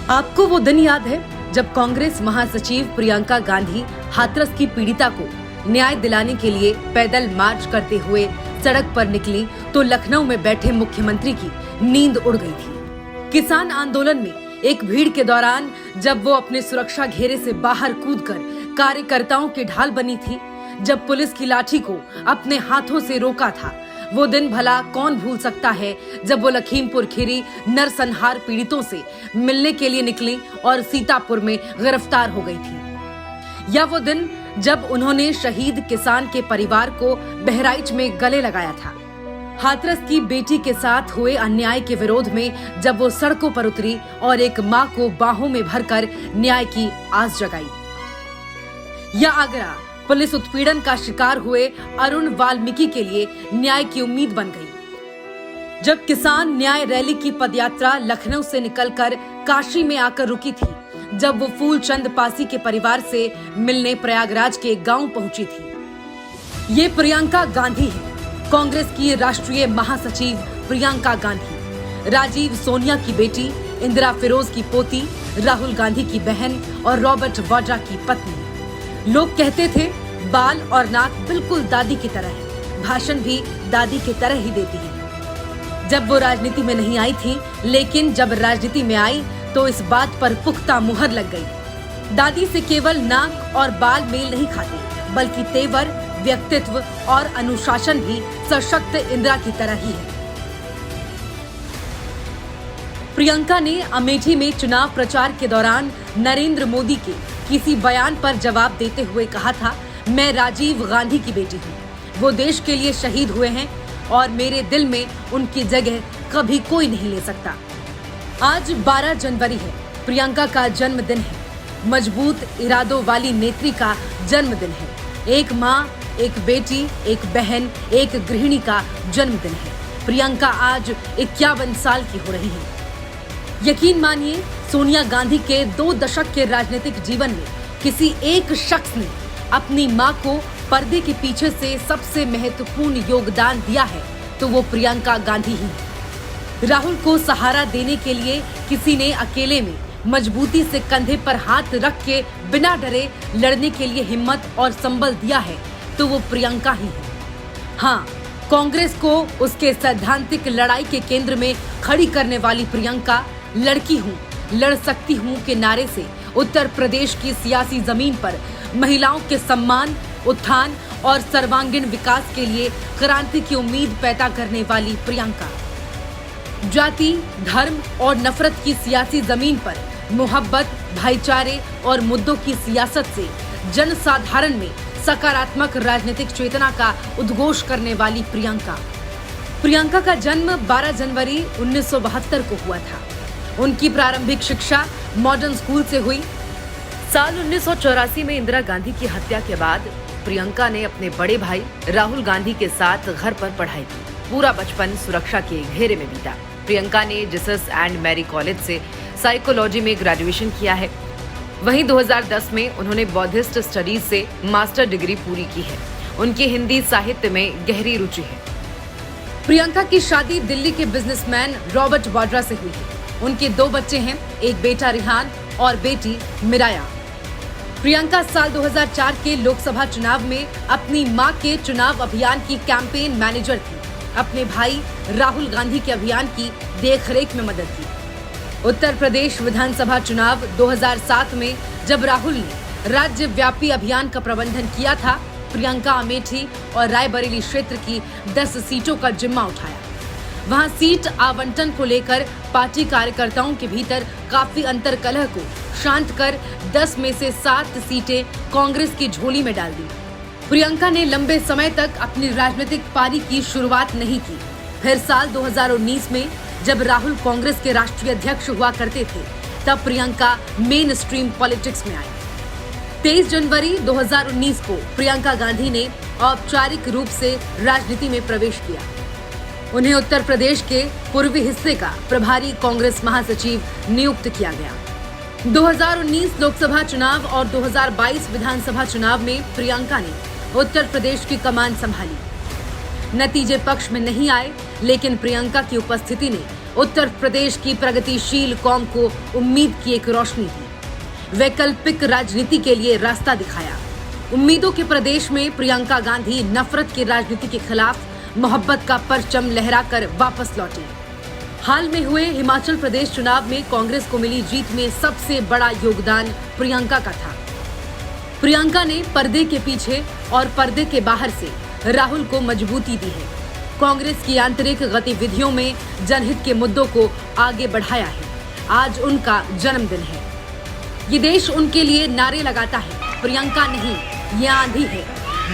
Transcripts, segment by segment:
आपको वो दिन याद है जब कांग्रेस महासचिव प्रियंका गांधी हाथरस की पीड़िता को न्याय दिलाने के लिए पैदल मार्च करते हुए सड़क पर निकली तो लखनऊ में बैठे मुख्यमंत्री की नींद उड़ गई थी। किसान आंदोलन में एक भीड़ के दौरान जब वो अपने सुरक्षा घेरे से बाहर कूदकर कार्यकर्ताओं की ढाल बनी थी, जब पुलिस की लाठी को अपने हाथों से रोका था, वो दिन भला कौन भूल सकता है जब वो लखीमपुर खीरी नरसंहार पीड़ितों से मिलने के लिए निकली और सीतापुर में गिरफ्तार हो गई थी। या वो दिन जब उन्होंने शहीद किसान के परिवार को बहराइच में गले लगाया था। हाथरस की बेटी के साथ हुए अन्याय के विरोध में जब वो सड़कों पर उतरी और एक मां को बाहों में भरकर न्याय की आस जगाई। या आगरा पुलिस उत्पीड़न का शिकार हुए अरुण वाल्मीकि के लिए न्याय की उम्मीद बन गई। जब किसान न्याय रैली की पदयात्रा लखनऊ से निकलकर काशी में आकर रुकी थी, जब वो फूलचंद पासी के परिवार से मिलने प्रयागराज के गांव पहुंची थी। ये प्रियंका गांधी है, कांग्रेस की राष्ट्रीय महासचिव प्रियंका गांधी, राजीव सोनिया की बेटी, इंदिरा फिरोज की पोती, राहुल गांधी की बहन और रॉबर्ट वाड्रा की पत्नी। लोग कहते थे बाल और नाक बिल्कुल दादी की तरह है, भाषण भी दादी की तरह ही देती है। जब वो राजनीति में नहीं आई थी, लेकिन जब राजनीति में आई तो इस बात पर पुख्ता मुहर लग गई। दादी से केवल नाक और बाल मेल नहीं खाते, बल्कि तेवर, व्यक्तित्व और अनुशासन भी सशक्त इंदिरा की तरह ही है। प्रियंका ने अमेठी में चुनाव प्रचार के दौरान नरेंद्र मोदी के किसी बयान पर जवाब देते हुए कहा था, मैं राजीव गांधी की बेटी हूँ, वो देश के लिए शहीद हुए हैं और मेरे दिल में उनकी जगह कभी कोई नहीं ले सकता। आज 12 जनवरी है, प्रियंका का जन्मदिन है, मजबूत इरादों वाली नेत्री का जन्मदिन है। एक माँ, एक बेटी, एक बहन, एक गृहिणी का जन्मदिन है। प्रियंका आज 51 साल की हो रही है। यकीन मानिए, सोनिया गांधी के 2 दशक के राजनीतिक जीवन में किसी एक शख्स ने अपनी मां को पर्दे के पीछे से सबसे महत्वपूर्ण योगदान दिया है तो वो प्रियंका गांधी ही है। राहुल को सहारा देने के लिए किसी ने अकेले में मजबूती से कंधे पर हाथ रख के बिना डरे लड़ने के लिए हिम्मत और संबल दिया है तो वो प्रियंका ही है। हाँ, कांग्रेस को उसके सैद्धांतिक लड़ाई के केंद्र में खड़ी करने वाली प्रियंका लड़की हूँ, लड़ सकती हूँ के नारे से उत्तर प्रदेश की सियासी जमीन पर महिलाओं के सम्मान, उत्थान और सर्वांगीण विकास के लिए क्रांति की उम्मीद पैदा करने वाली प्रियंका जाति, धर्म और नफरत की सियासी जमीन पर मोहब्बत, भाईचारे और मुद्दों की सियासत से जनसाधारण में सकारात्मक राजनीतिक चेतना का उद्घोष करने वाली प्रियंका का जन्म 12 जनवरी 1972 को हुआ था। उनकी प्रारंभिक शिक्षा मॉडर्न स्कूल से हुई। साल 1984 में इंदिरा गांधी की हत्या के बाद प्रियंका ने अपने बड़े भाई राहुल गांधी के साथ घर पर पढ़ाई की। पूरा बचपन सुरक्षा के घेरे में बीता। प्रियंका ने जीसस एंड मैरी कॉलेज से साइकोलॉजी में ग्रेजुएशन किया है। वहीं 2010 में उन्होंने बौद्धिस्ट स्टडीज से मास्टर डिग्री पूरी की है। उनकी हिंदी साहित्य में गहरी रुचि है। प्रियंका की शादी दिल्ली के बिजनेसमैन रॉबर्ट वाड्रा से हुई है। उनके 2 बच्चे हैं, एक बेटा रिहान और बेटी मिराया। प्रियंका साल 2004 के लोकसभा चुनाव में अपनी मां के चुनाव अभियान की कैंपेन मैनेजर थी। अपने भाई राहुल गांधी के अभियान की देखरेख में मदद की। उत्तर प्रदेश विधानसभा चुनाव 2007 में जब राहुल ने राज्यव्यापी अभियान का प्रबंधन किया था, प्रियंका अमेठी और रायबरेली क्षेत्र की 10 सीटों का जिम्मा उठाया। वहां सीट आवंटन को लेकर पार्टी कार्यकर्ताओं के भीतर काफी अंतर्कलह को शांत कर 10 में से 7 सीटें कांग्रेस की झोली में डाल दी। प्रियंका ने लंबे समय तक अपनी राजनीतिक पारी की शुरुआत नहीं की। फिर साल 2019 में जब राहुल कांग्रेस के राष्ट्रीय अध्यक्ष हुआ करते थे, तब प्रियंका मेन स्ट्रीम पॉलिटिक्स में आई। 23 जनवरी 2019 को प्रियंका गांधी ने औपचारिक रूप से राजनीति में प्रवेश किया। उन्हें उत्तर प्रदेश के पूर्वी हिस्से का प्रभारी कांग्रेस महासचिव नियुक्त किया गया। 2019 लोकसभा चुनाव और 2022 विधानसभा चुनाव में प्रियंका ने उत्तर प्रदेश की कमान संभाली। नतीजे पक्ष में नहीं आए, लेकिन प्रियंका की उपस्थिति ने उत्तर प्रदेश की प्रगतिशील कौम को उम्मीद की एक रोशनी दी, वैकल्पिक राजनीति के लिए रास्ता दिखाया। उम्मीदों के प्रदेश में प्रियंका गांधी नफरत की राजनीति के खिलाफ मोहब्बत का परचम लहराकर वापस लौटी। हाल में हुए हिमाचल प्रदेश चुनाव में कांग्रेस को मिली जीत में सबसे बड़ा योगदान प्रियंका का था। प्रियंका ने पर्दे के पीछे और पर्दे के बाहर से राहुल को मजबूती दी है। कांग्रेस की आंतरिक गतिविधियों में जनहित के मुद्दों को आगे बढ़ाया है। आज उनका जन्मदिन है। ये देश उनके लिए नारे लगाता है। प्रियंका नहीं, ये आंधी है,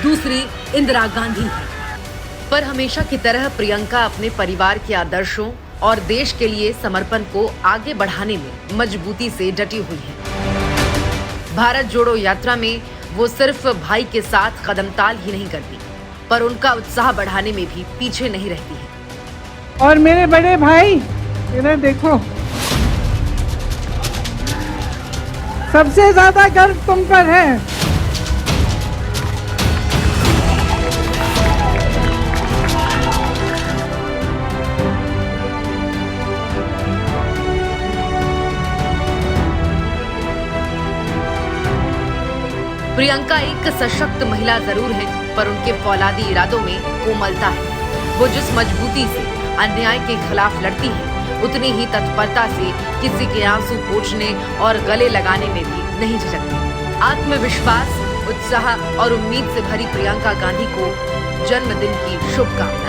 दूसरी इंदिरा गांधी है। पर हमेशा की तरह प्रियंका अपने परिवार के आदर्शों और देश के लिए समर्पण को आगे बढ़ाने में मजबूती से डटी हुई है। भारत जोड़ो यात्रा में वो सिर्फ भाई के साथ कदमताल ही नहीं करती, पर उनका उत्साह बढ़ाने में भी पीछे नहीं रहती है। और मेरे बड़े भाई, इधर देखो, सबसे ज्यादा गर्व तुम पर है। प्रियंका एक सशक्त महिला जरूर है, पर उनके फौलादी इरादों में कोमलता है। वो जिस मजबूती से अन्याय के खिलाफ लड़ती है, उतनी ही तत्परता से किसी के आंसू पोंछने और गले लगाने में भी नहीं झिझकती। आत्मविश्वास, उत्साह और उम्मीद से भरी प्रियंका गांधी को जन्मदिन की शुभकामनाएं।